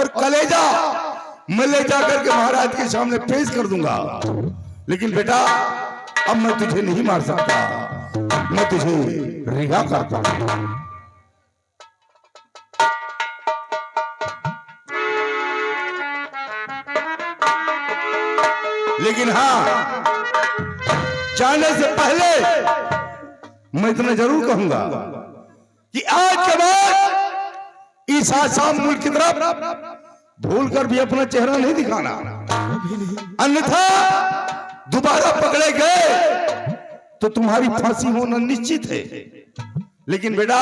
और कलेजा मैं ले जाकर के महाराज के सामने पेश कर दूंगा। लेकिन बेटा अब मैं तुझे नहीं मार सकता, मैं तुझे रिहा करता हूं। लेकिन हाँ, जाने से पहले मैं इतना जरूर कहूंगा कि आज के बाद इस आसाम मुल्क की तरफ भूलकर भी अपना चेहरा नहीं दिखाना, अन्यथा दोबारा पकड़े गए तो तुम्हारी फांसी होना निश्चित है। लेकिन बेटा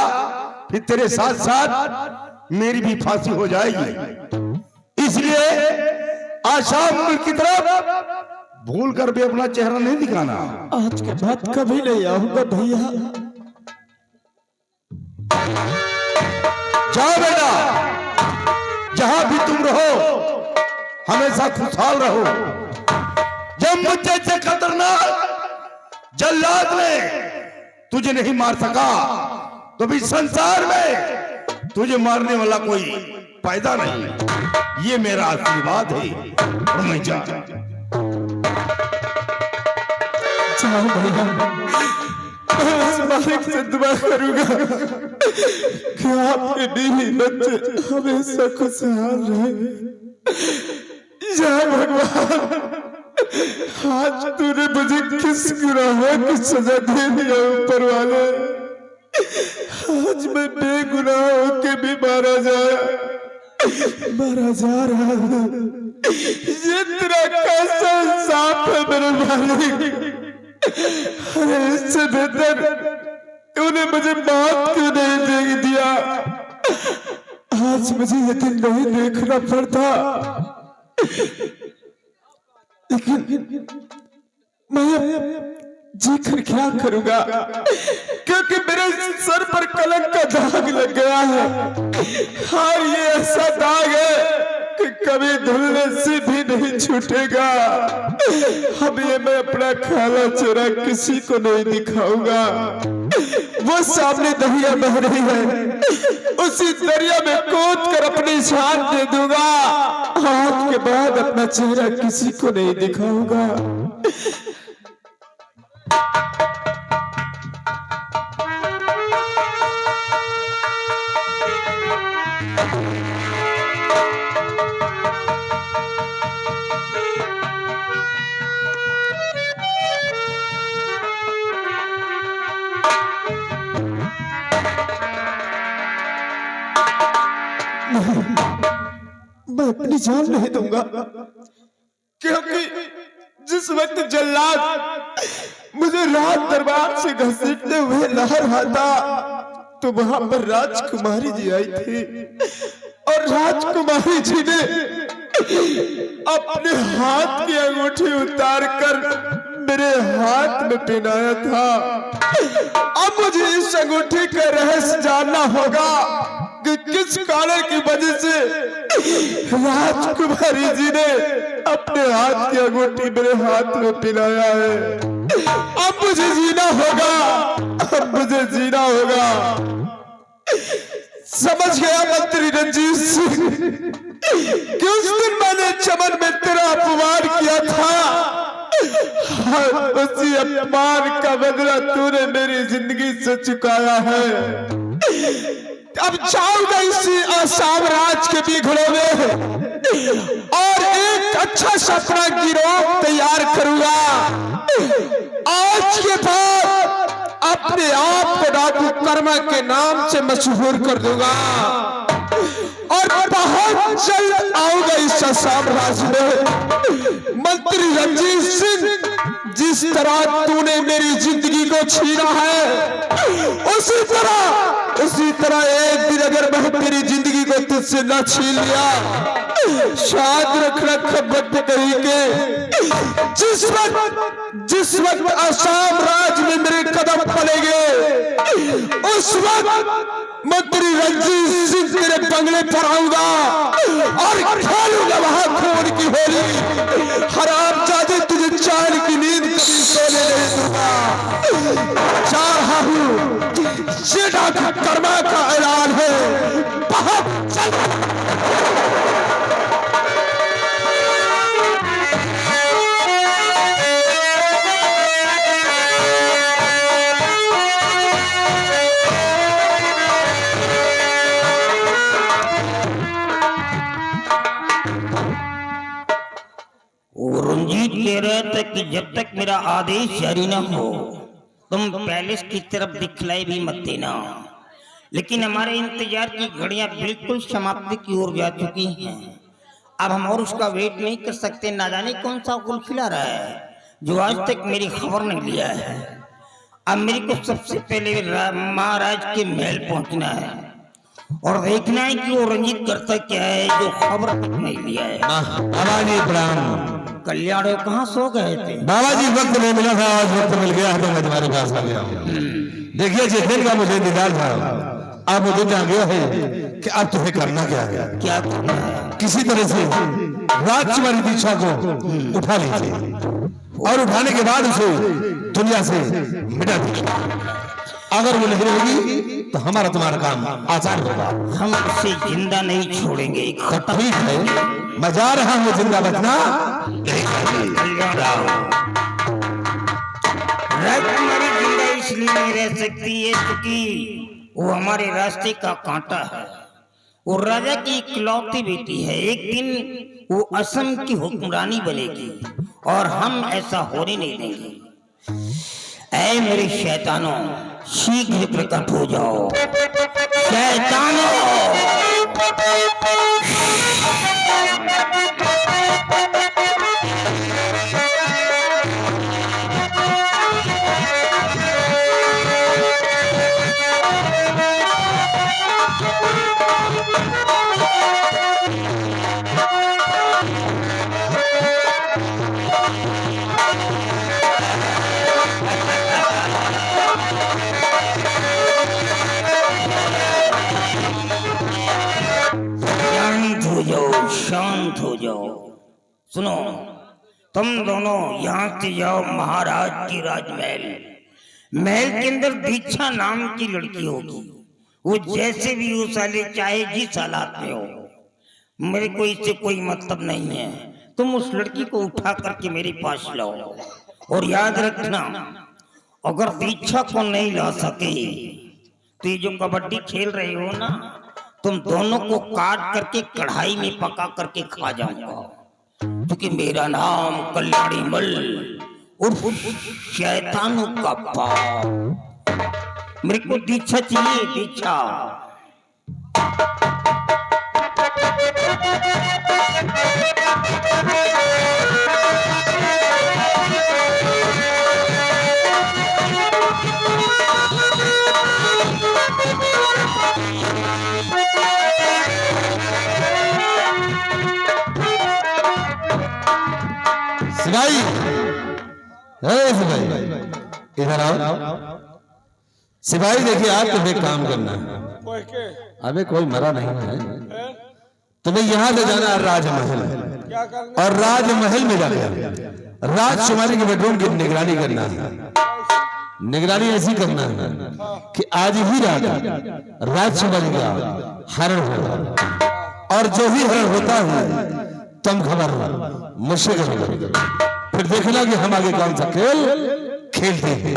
फिर तेरे साथ साथ मेरी भी फांसी हो जाएगी, इसलिए आसाम मुल्क की तरफ भूल कर भी अपना चेहरा नहीं दिखाना। आज के बाद कभी नहीं आऊंगा भैया। जाओ बेटा, जहां भी तुम रहो हमेशा खुशहाल रहो। जब मुझे से खतरनाक जल्लाद ने तुझे नहीं मार सका तो भी संसार में तुझे मारने वाला कोई पैदा नहीं। ये मेरा आशीर्वाद है और मैं जाऊं भैया, मैं उस मालिक से दुआ करूंगा कि आपके बीवी बच्चे हमेशा खुशहाल रहे। या भगवान, आज तूने मुझे किस गुनाह की सजा दे दिया ऊपर वाले। आज मैं बेगुनाह होके भी मारा जा रहा हूं। ये तेरा कैसा इंसाफ है मेरे मालिक। अरे इससे बेहतर तूने मुझे बात क्यों नहीं दे दिया। आज मुझे ये दिन नहीं देखना पड़ता, लेकिन मैं जीकर क्या करूंगा, क्योंकि मेरे सर पर कलंक का दाग लग गया है। और ये ऐसा दाग है कि कभी धुलने से भी नहीं छूटेगा। अब ये मैं अपना खाला चेहरा किसी को नहीं दिखाऊंगा। वो सामने दरिया बह रही है, उसी दरिया में कूद कर अपनी जान दे दूंगा। आज के बाद अपना चेहरा किसी को नहीं दिखाऊंगा। मैं अपनी जान नहीं दूंगा, क्योंकि जिस वक्त जल्लाद मुझे रात दरबार से घसीटते हुए ला रहा था तो वहां पर राजकुमारी जी आई थी, और राजकुमारी जी ने अपने हाथ की अंगूठी उतार कर मेरे हाथ में पहनाया था। अब मुझे इस अंगूठी का रहस्य जानना होगा कि किस कारण की वजह से राजकुमारी जी ने अपने हाथ की अंगूठी मेरे हाथ में पहनाया है। अब मुझे जीना होगा, अब मुझे जीना होगा। समझ गया मंत्री रंजीत सिंह कि उस दिन मैंने चमन में तेरा अपमान किया था, उसी अपमान का बदला तूने मेरी जिंदगी से चुकाया है। अब जाऊंगा इसी आसाम राज के बिगड़ों में और एक अच्छा सपना गिरोह तैयार करूंगा। आज के बाद अपने आप को डाकू कर्मा के नाम से मशहूर कर दूंगा और बहुत जल्द आऊंगा इस आसाम राज में। मंत्री रंजीत सिंह, जिस तरह तूने मेरी जिंदगी को छीना है, उसी तरह एक दिन अगर मैं तेरी जिंदगी को तुझसे न छीन लिया, शायद रखना खबर कहीं के जिस वक्त आसाम राज में मेरे कदम पड़ेंगे, उस वक्त मंत्री रंजीत सिंह तेरे बंगले पर आऊंगा और खेलूंगा वहां खून की होली। हरामजादे, तुझे चैन की नींद कभी सोने नहीं दूंगा। जा रहा हूं, ये डाकू कर्मा का ऐलान है। बहुत जल्द तक कि जब तक मेरा आदेश जारी न हो तुम पैलेस की तरफ दिखलाई भी मत देना। लेकिन हमारे इंतजार की घड़ियां बिल्कुल समाप्ति की ओर जा चुकी हैं। अब हम और उसका वेट नहीं कर सकते। ना जाने कौन सा गुल खिला रहा है जो आज तक मेरी खबर नहीं लिया है। अब मेरे को सबसे पहले महाराज के महल पहुंचना है और देखना है कि वो रंजित करता क्या है जो खबर तक नहीं लिया है। बाबा जी प्रणाम। कल्याण कहाँ सो गए थे? बाबा जी वक्त नहीं मिला था, आज वक्त मिल गया है तो मैं तुम्हारे पास आ गया हूँ। देखिए जिस दिन का मुझे इंतजार था अब मुझे जान गया है कि अब तुम्हें करना क्या है। क्या करना है? किसी तरह से राजकुमारी दीक्षा को उठा लीजिए और उठाने के बाद उसे दुनिया से मिटा दीजिए। अगर वो नहीं रहेगी तो हमारा तुम्हारा काम आसान होगा। हम उसे जिंदा नहीं छोड़ेंगे। ठीक है, मैं जा रहा हूँ, जिंदा बचना राजकुमारी जिंदा इसलिए नहीं रह सकती है क्योंकि वो हमारे रास्ते का कांटा है। वो राजा की इकलौती बेटी है। एक दिन वो असम की हुक्मरानी बनेगी और हम ऐसा होने नहीं देंगे। ऐ मेरे शैतानों, शीघ्र प्रकट हो जाओ शैतानों। शांत हो जाओ। सुनो, तुम दोनों यहाँ से जाओ महाराज की राजमहल। महल के अंदर दीक्षा नाम की लड़की होगी। वो जैसे भी हो साले, चाहे जिस हालात में हो, मेरे को इससे कोई मतलब नहीं है। तुम उस लड़की को उठा करके मेरे पास लाओ और याद रखना, अगर दीक्षा को नहीं ला सके तो ये जो कबड्डी खेल रहे हो ना, तुम दोनों को काट करके कढ़ाई में पका करके खा जाऊंगा। क्योंकि मेरा नाम कल्याणी मल उर्फ शैतानों का बाप। मेरे को दीक्षा चाहिए, दीक्षा। सिपाही, सिपाही इधर आओ। सिपाही देखिए, आप तुम्हें काम करना है। अबे कोई मरा नहीं है, तुम्हें यहाँ से जाना है राजमहल, और राजमहल में जाकर राजकुमारी के बेडरूम की निगरानी करना है। निगरानी ऐसी करना है कि आज ही रात राजकुमारी का हरण होगा, और जो ही हरण होता है तुम खबर मुझसे करोगे। फिर देखना कि हम आगे कौन सा खेल खेलते हैं।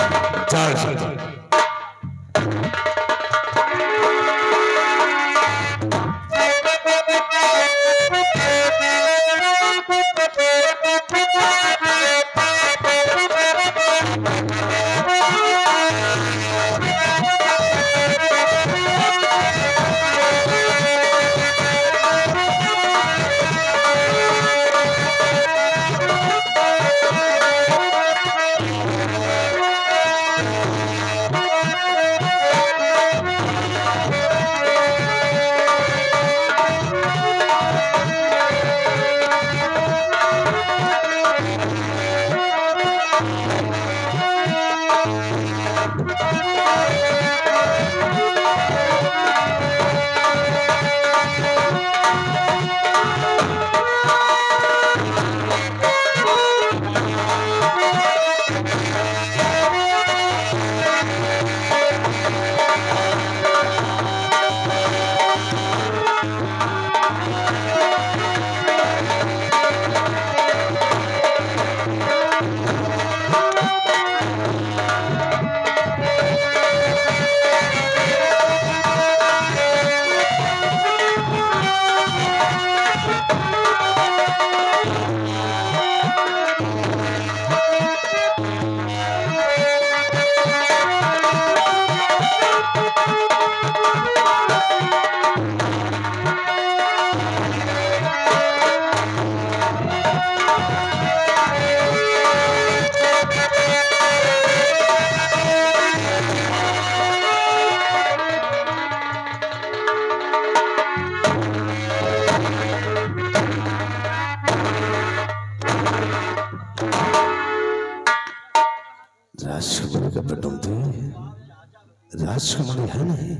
नहीं,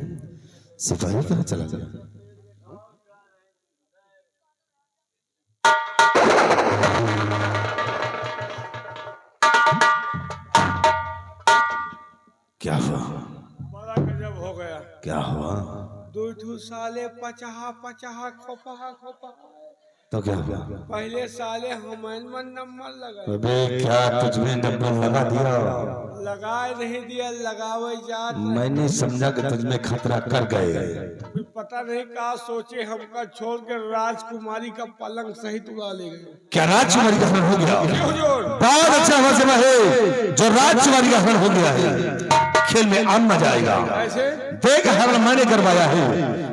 सिपाही कहाँ चला गया? क्या हुआ? बड़ा गजब हो गया। क्या हुआ? दो साले पचाहा पचाहा खोपहा खोपा। तो क्या हुआ? पहले साले हमन मन नंबर लगा, अबे क्या तुझमें नंबर लगा दिया? लगाए नहीं दिया, लगावे जात। मैंने समझा कि तुझमें खतरा कर गए। पता नहीं कहा सोचे हमका छोड़ के राजकुमारी का पलंग सहित उड़ा ले गए। क्या राजकुमारी का हरण हो गया? हुजूर, बहुत अच्छा फैसला है जो राजकुमारी का हरण हो गया है। खेल में आम मजा आएगा। ऐसे देख हरण मैंने करवाया है,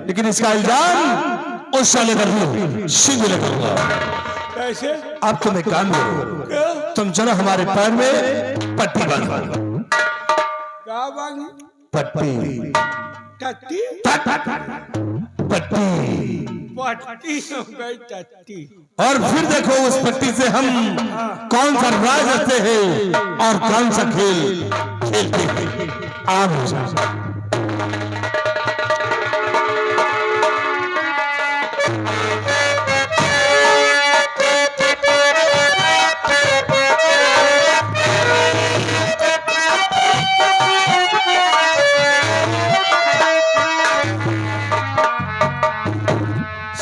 लेकिन इसका इल्जाम उस साले पर हूँ, सिंह लगाऊंगा। कैसे? अब तुम एक काम करो, तुम चलो हमारे पैर में पट्टी बांधो। क्या बांधी? पट्टी टट्टी पट्टी पट्टी हो गई टट्टी। और फिर देखो उस पट्टी से हम कौन सा राज रचते हैं और कौन सा खेल खेलते हैं। आम हो जाए।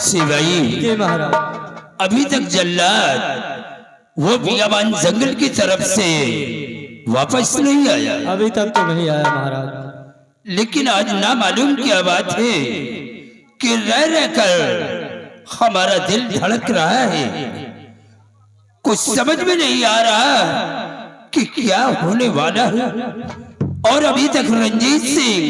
सिवाई महाराज, अभी तक जल्लाद वो बियाबान जंगल की तरफ से वापस नहीं आया। अभी तक तो नहीं आया महाराज। लेकिन आज ना मालूम क्या बात है कि रह रहकर हमारा दिल धड़क रहा है। कुछ समझ में नहीं आ रहा कि क्या होने वाला है। और अभी तक रंजीत सिंह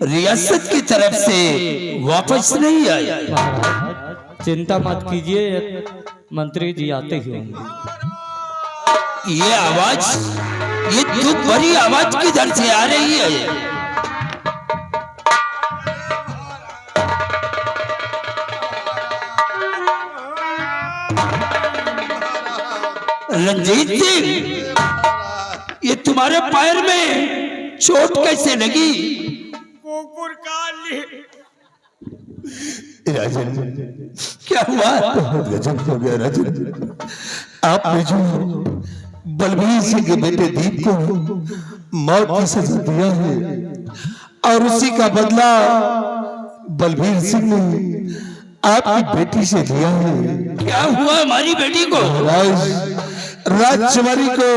रियासत की तरफ से वापस नहीं आया। महाराज चिंता मत कीजिए, मंत्री जी आते ही होंगे। ये आवाज, ये दुख भरी आवाज किधर से आ रही है? रंजीत सिंह, ये तुम्हारे पैर में चोट कैसे लगी? कुकुर काट ली। राजन, क्या हुआ? बहुत गजब हो गया राजन। आपने जो बलबीर सिंह के बेटे दीप को मौत की सजा दिया है और उसी का बदला बलबीर सिंह ने आपकी बेटी से लिया है। क्या हुआ हमारी बेटी को? राजकुमारी को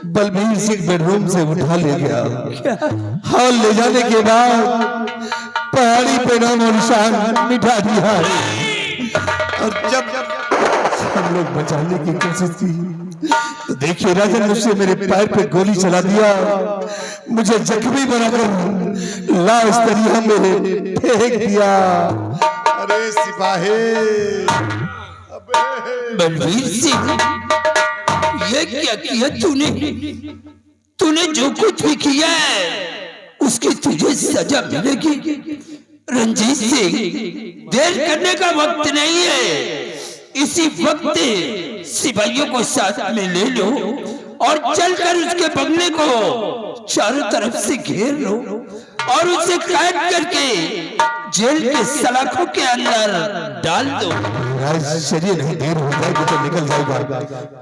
बलबीर सिंह बेडरूम से उठा ले गया और ले जाने के बाद पहाड़ी पे नाम और निशान मिटा दिया। और जब हम लोग बचाने की कोशिश की तो देखिए राजन, मुझसे मेरे पैर पे गोली चला दिया, मुझे जख्मी बनाकर लाश दरिया में फेंक दिया। अरे सिपाही, बलबीर सिंह, ये क्या किया तूने? तूने जो कुछ भी किया है उसकी तुझे सजा मिलेगी। रंजीत सिंह, देर करने का वक्त नहीं है। इसी वक्त सिपाहियों को साथ में ले लो और चलकर उसके बंगले को चारों तरफ से घेर लो और उसे कैद करके जेल के सलाखों के अंदर डाल दो। चलिए, नहीं देर हो जाएगी तो निकल जाएगा,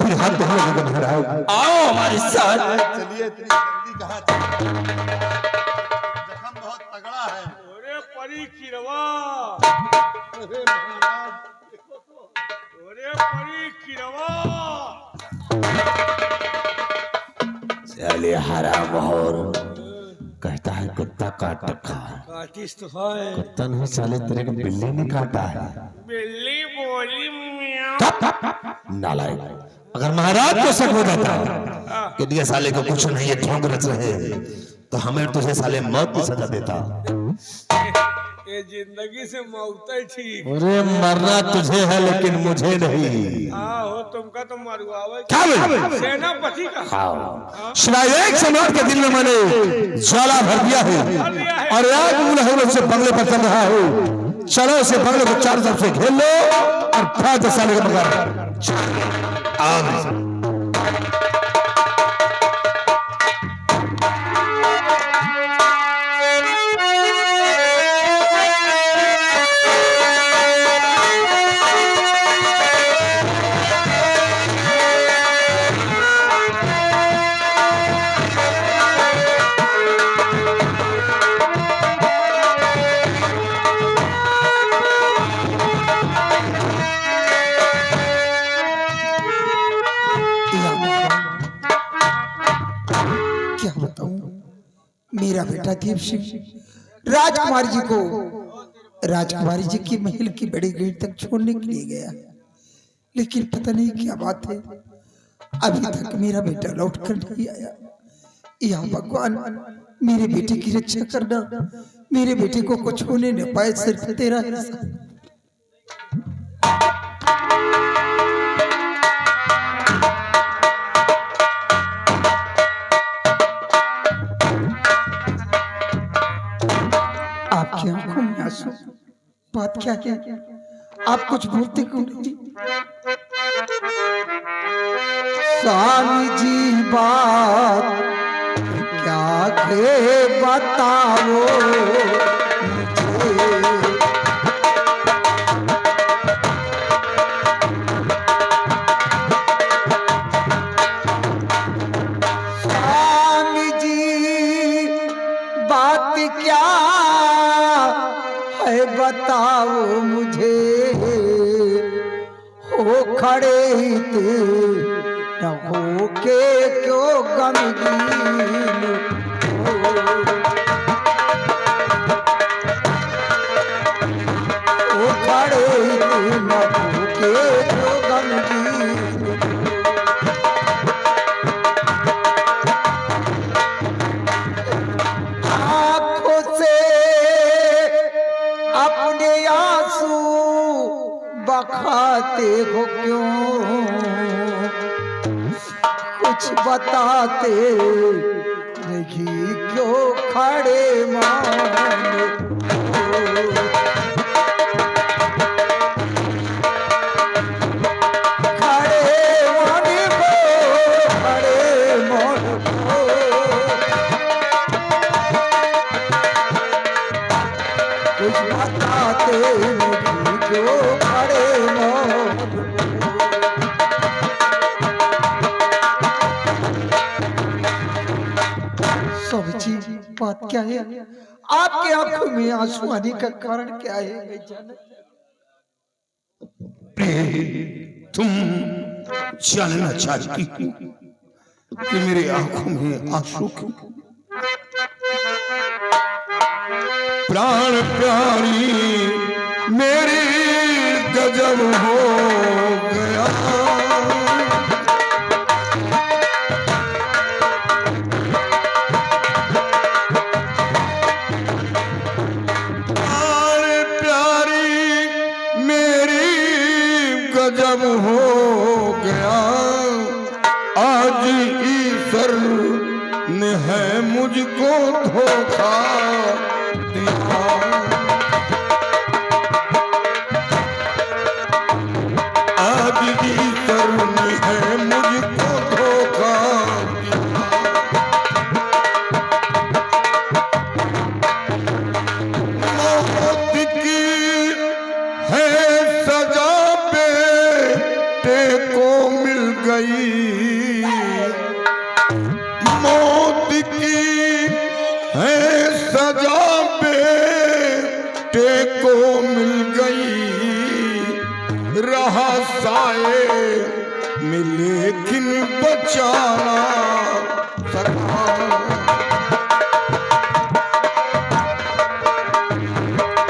फिर हाथ धोने का घर आओ हमारे साथ। चलिए, जल्दी कहाँ जख्म बहुत तगड़ा है। अरे परी किरवा, अरे परी किरवा। चले हराम और कहता है कुत्ता काट रखा है। काटिस तो है। कुत्ता नहीं साले, तेरे को बिल्ली ने काटा है। बिल्ली बोली मियां। नालायक, अगर महाराज को शक हो जाता कि ये साले को कुछ नहीं, ये ढोंग रच रहे हैं, तो हमें तुझे साले मौत की सजा देता। ये जिंदगी से मौत ही ठीक। अरे मरना तुझे है लेकिन मुझे नहीं। हाँ हो, तुमका तो मरुआवे। क्या बोले? सेनापति का। सिवाय एक सम्राट के दिल में मैंने ज्वाला भर दिया है और आग मुलहरों से बंगले पर चल रहा है। चलो उसे बंगले को चारों तरफ से घेर लो और 5 साल का मगर आओ। मेरा बेटा दीप सिंह राजकुमारी जी को राजकुमारी जी की महल की बड़ी गेट तक छोड़ने के लिए गया, लेकिन पता नहीं क्या बात है, अभी तक मेरा बेटा लौट कर नहीं आया। या भगवान मेरे बेटे की रक्षा करना, मेरे बेटे को कुछ होने न पाए, सिर्फ तेरा हिस्सा। आपकी आंखों में आंसू, बात क्या है? आप कुछ बोलते क्यों नहीं? स्वामी जी बात क्या के बताओ मुझे, स्वामी जी बात क्या है बताओ मुझे, हो खड़े थे न हो के क्यों गमगीन हो खड़े थे न हो के क्यों गमगीन। आँखों से अपने आंसू बखाते हो क्यों, कुछ बताते नहीं क्यों खड़े मान कुछ बताते नहीं क्यों खड़े मान। जी बात क्या है? आपके आंखों में आंसू आने का कारण क्या है? मैं जानना तुम जानना चाहती हो कि मेरे आंखों में आंसू क्यों? प्राण प्यारी मेरी गजब हो गया, गजब हो गया। आज ईश्वर ने है मुझको धोखा दिया, आज ईश्वर ने है मुझको धोखा दिया। मौत की है सजा को मिल गई, मौत की है सजा बेटे को मिल गई। रहा साए में लेकिन बचाना सका,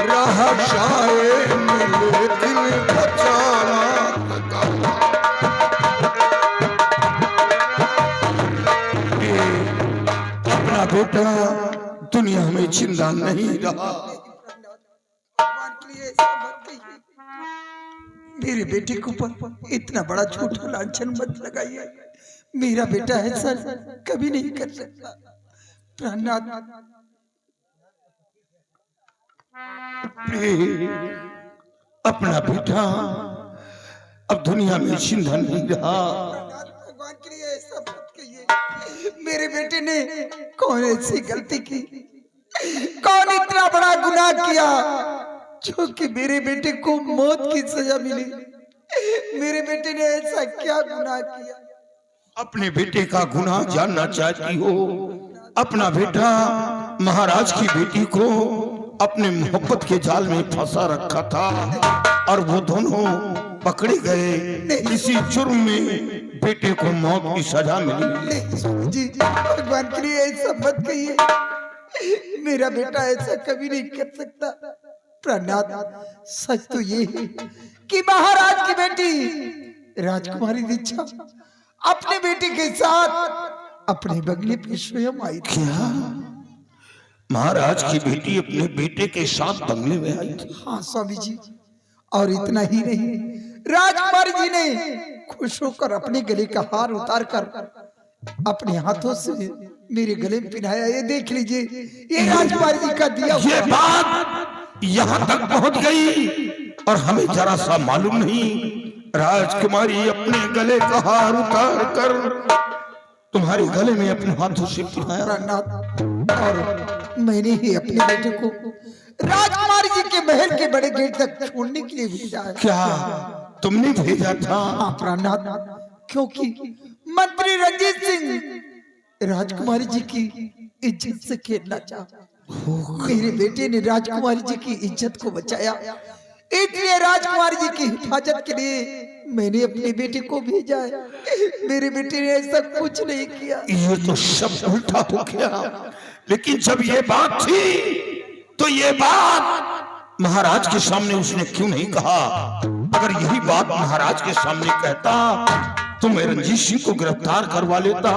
रहा साए में लेकिन बचाना सका। अपना बेटा दुनिया में जिंदा नहीं रहा। मेरे बेटे के ऊपर इतना बड़ा झूठा लांछन मत लगाइए। मेरा बेटा है सर, कभी नहीं कर सकता। प्राणनाथ अपना बेटा अब दुनिया में जिंदा नहीं रहा। भगवान के लिए ऐसा मत कहिए। मेरे बेटे ने कौन ऐसी गलती की, कौन इतना बड़ा गुनाह किया जो कि मेरे बेटे को मौत की सजा मिली? मेरे बेटे ने ऐसा क्या गुनाह किया? अपने बेटे का गुनाह जानना चाहती हो? अपना बेटा महाराज की बेटी को अपने मोहब्बत के जाल में फंसा रखा था और वो दोनों पकड़े गए। इसी जुर्म में बेटे को मौत की सजा मिली। जी भगवान के लिए ऐसा मत कहिए। मेरा बेटा ऐसा कभी नहीं कर सकता। प्रहलाद, सच तो ये है कि महाराज की बेटी राजकुमारी दीक्षा अपने बेटे के साथ अपने बंगले पे स्वयं आई थी। क्या महाराज की बेटी अपने बेटे के साथ बंगले में आई थी? हाँ स्वामी जी, और इतना ही नहीं, राजकुमारी जी ने खुश होकर अपने गले का हार उतार कर अपने हाथों से मेरे गले में पहनाया। ये देख लीजिए, ये राजकुमारी जी का दिया ये बात यहाँ तक पहुँच गई और हमें जरा सा मालूम नहीं। राजकुमारी अपने गले का हार उतार कर तुम्हारे गले में अपने हाथों से पहनाया। और मैंने ही अपने बेटे को राजकुमारी जी के महल के बड़े गेट तक छोड़ने के लिए भेजा है। क्या तुमने भेजा था? हाँ प्राणनाथ, क्योंकि मंत्री रंजीत सिंह राजकुमारी जी की इज्जत से खेलना चाहा। मेरे बेटे ने राजकुमारी जी की इज्जत को बचाया, इसलिए राजकुमारी जी की हिफाजत के लिए मैंने अपने बेटे को भेजा है। मेरे बेटे ने ऐसा कुछ नहीं किया। ये तो सब उल्टा हो गया। लेकिन जब ये बात थी तो ये बात महाराज के सामने उसने क्यों नहीं कहा? अगर यही बात महाराज के सामने कहता तो मैं रंजीत सिंह को गिरफ्तार करवा लेता।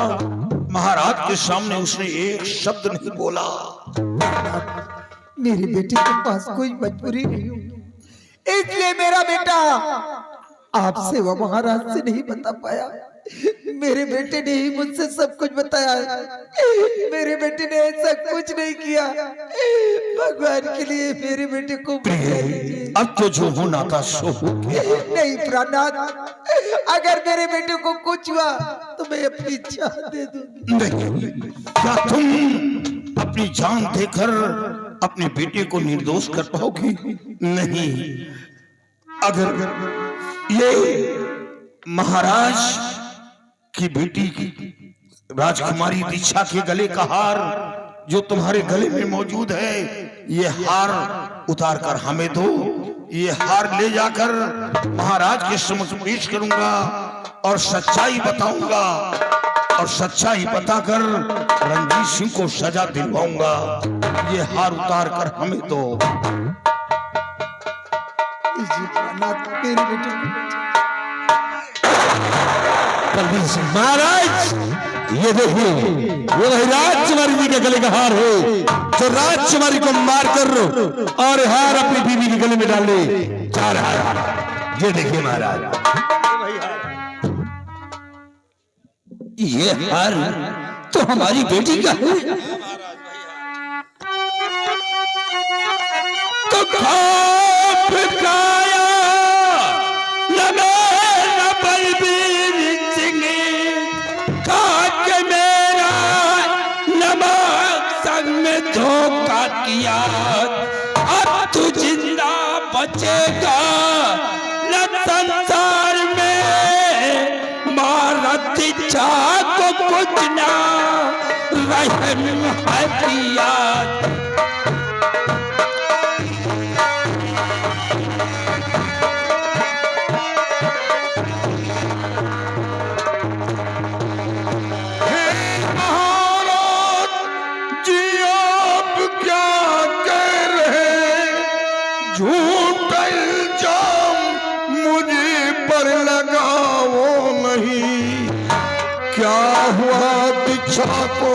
महाराज के सामने उसने एक शब्द नहीं बोला। मेरे बेटे के पास कोई मजबूरी नहीं होगी, इसलिए मेरा बेटा आपसे व महाराज से नहीं बता पाया। मेरे बेटे ने ही मुझसे सब कुछ बताया है। मेरे बेटे ने ऐसा कुछ नहीं किया। भगवान के लिए मेरे बेटे को बचा लीजिए। अब तो जो होना था सो हो गया। नहीं प्राणनाथ, अगर मेरे बेटे को कुछ हुआ तो मैं अपनी जान दे दूंगी। नहीं, क्या तुम अपनी जान देकर अपने बेटे को निर्दोष कर पाओगी? नहीं। अगर ये महाराज की बेटी राजकुमारी दीक्षा के गले का हार जो तुम्हारे गले में मौजूद है, ये हार उतार कर हमें दो। ये हार ले जाकर महाराज के समक्ष पेश करूंगा और सच्चाई बताऊंगा, और सच्चाई बताकर रंजीत सिंह को सजा दिलवाऊंगा। ये हार उतार कर हमें दो। मेरे बेटे को महाराज, ये देखिए, वो राजकुमारी जी के गले का हार है जो राजकुमारी को मार कर और हार अपनी बीवी के गले में डाले जा रहा है। ये देखिए महाराज, ये हार तो हमारी बेटी का है। तो खाप खाया धोखा किया, अब तू जिंदा बचेगा न संसार में। मारत इच्छा को कुछ ना रहम है पिया। झूठ इल्जाम मुझे पर लगाओ नहीं। क्या हुआ दीक्षा को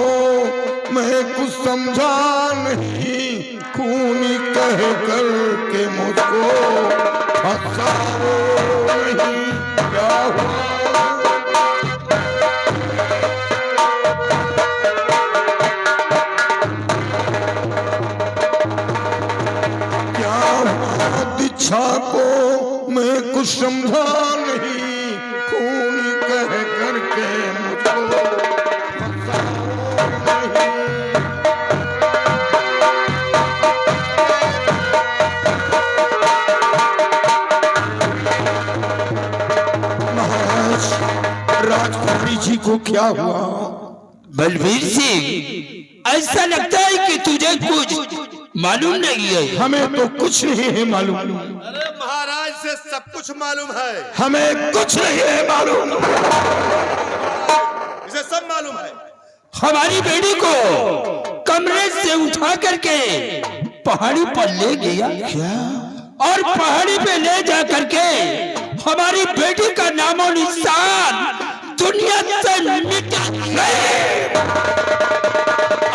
मैं कुछ समझा नहीं। खूनी कह कर के मुझको फंसाओ नहीं। क्या हुआ दीक्षा को मैं कुछ समझा नहीं। खूनी कह करके मुझको महाराज, राजकुमारी जी को क्या हुआ? बलबीर सिंह, ऐसा लगता है कि तुझे कुछ मालूम नहीं है। हमें तो कुछ नहीं है मालूम। अरे महाराज से सब कुछ मालूम है। हमें कुछ नहीं है मालूम। इसे सब मालूम है। हमारी बेटी को कमरे से उठा करके पहाड़ी पर ले गया और पहाड़ी पे ले जा करके हमारी बेटी का नामो निशान दुनिया से मिटा गए।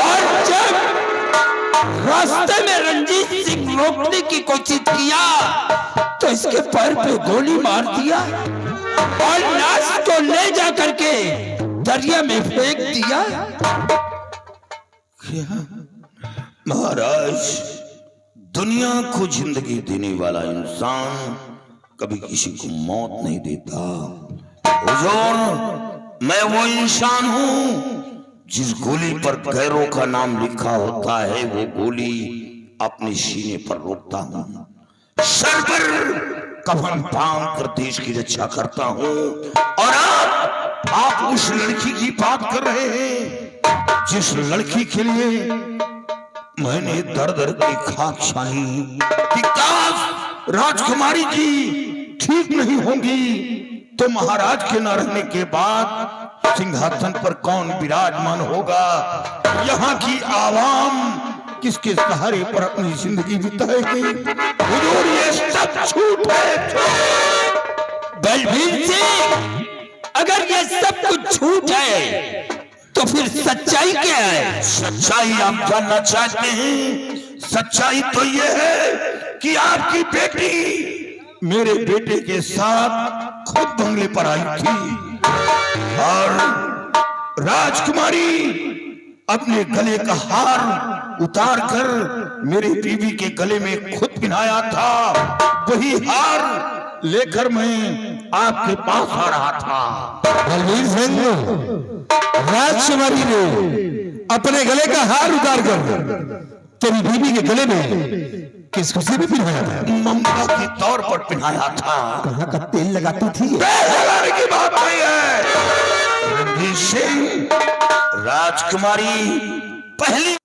और जब रास्ते में रंजीत सिंह रोकने की कोशिश किया तो इसके पैर पे गोली मार दिया और लाश को ले जा करके दरिया में फेंक दिया। महाराज, दुनिया को जिंदगी देने वाला इंसान कभी किसी को मौत नहीं देता। हुजूर, मैं वो इंसान हूं जिस गोली पर गैरों का नाम लिखा होता है, वो गोली अपने सीने पर रोकता हूं, सर पर कफन बांध कर देश की रक्षा करता हूं। और आप उस लड़की की बात कर रहे हैं जिस लड़की के लिए मैंने दर दर की खाक छानी कि काश राजकुमारी जी ठीक नहीं होंगी तो महाराज के न रहने के बाद सिंहासन पर कौन विराजमान होगा, यहाँ की आवाम किसके सहारे पर अपनी जिंदगी बिताएगी। हुजूर, ये सब झूठ है। बलबीर सिंह, अगर ये सब कुछ झूठ है तो फिर सच्चाई क्या है? सच्चाई आप जानना चाहते हैं? सच्चाई तो ये है कि आपकी बेटी मेरे बेटे के साथ खुद बंगले पर आई थी और राजकुमारी अपने गले का हार उतार कर मेरी बीवी के गले में खुद पहनाया था। वही हार लेकर मैं आपके पास आ रहा था। बलबीर सिंह, राजकुमारी ने अपने गले का हार उतार कर तेरी बीवी के गले में किस खुशी में पहनाया था? ममता के तौर पर पहनाया था। कहाँ का तेल लगाती थी? की बात नहीं है रणजीत सिंह, राजकुमारी पहली